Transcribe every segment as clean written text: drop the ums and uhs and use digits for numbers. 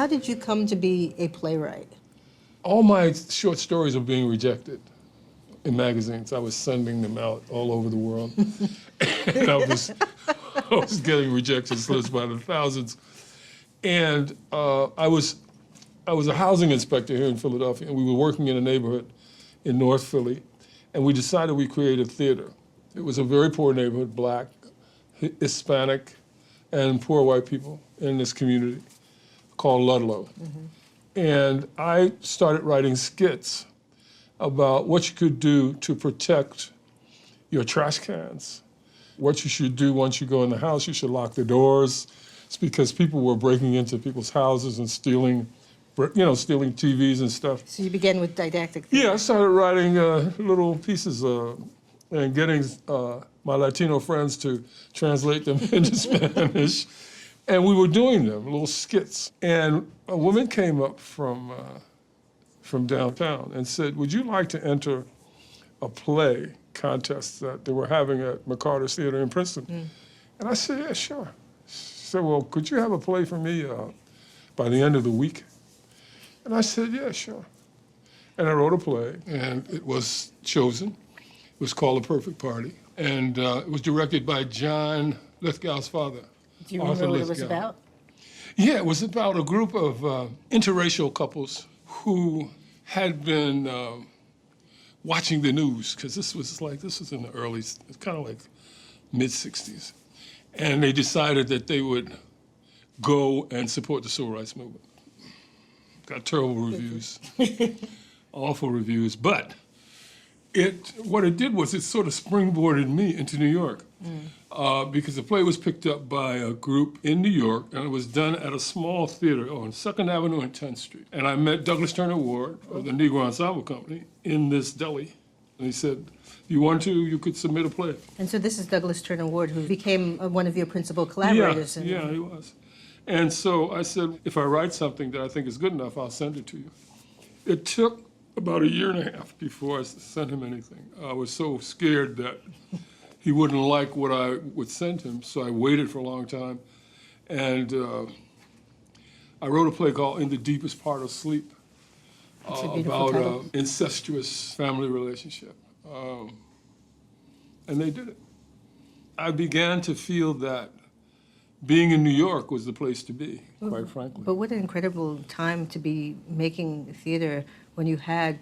did you come to be a playwright? All my short stories were being rejected in magazines. I was sending them out all over the world. And I was getting rejection slips by the thousands. And I was a housing inspector here in Philadelphia, and we were working in a neighborhood in North Philly, and we decided we create a theater. It was a very poor neighborhood, Black, Hispanic, and poor white people in this community called Ludlow. Mm-hmm. And I started writing skits about what you could do to protect your trash cans. What you should do once you go in the house, you should lock the doors. It's because people were breaking into people's houses and stealing TVs and stuff. So you began with didactic theater. Yeah, I started writing little pieces and getting my Latino friends to translate them into Spanish. And we were doing them, little skits. And a woman came up from downtown and said, would you like to enter a play contest that they were having at McCarter's Theater in Princeton? Mm. And I said, yeah, sure. She said, well, could you have a play for me by the end of the week? And I said, yeah, sure. And I wrote a play, and it was chosen. It was called The Perfect Party. And it was directed by John Lithgow's father. Do you remember what it was about? Yeah, it was about a group of interracial couples who had been watching the news, because this was in the early, it's kind of like mid-60s. And they decided that they would go and support the civil rights movement. Got terrible reviews, awful reviews, but what it did was it sort of springboarded me into New York. Because the play was picked up by a group in New York, and it was done at a small theater on 2nd Avenue and 10th Street. And I met Douglas Turner Ward of the Negro Ensemble Company in this deli. And he said, if you want to, you could submit a play. And so this is Douglas Turner Ward, who became one of your principal collaborators. Yeah, he was. And so I said, if I write something that I think is good enough, I'll send it to you. It took about a year and a half before I sent him anything. I was so scared that he wouldn't like what I would send him, so I waited for a long time. And I wrote a play called In the Deepest Part of Sleep about an incestuous family relationship. And they did it. I began to feel that being in New York was the place to be, quite frankly. But what an incredible time to be making theater when you had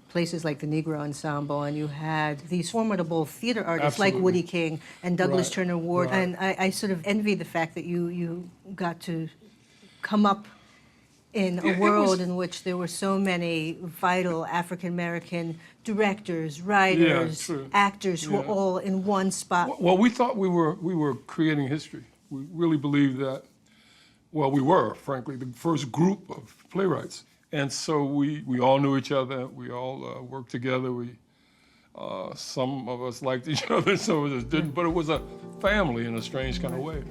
places like the Negro Ensemble, and you had these formidable theater artists like Woody King and Douglas Turner Ward. Right. And I sort of envy the fact that you got to come up in a world in which there were so many vital African-American directors, writers, actors who were all in one spot. Well, we thought we were creating history. We really believed that, well, we were, frankly, the first group of playwrights. And so we all knew each other. We all worked together. Some of us liked each other, some of us didn't. But it was a family in a strange kind of way.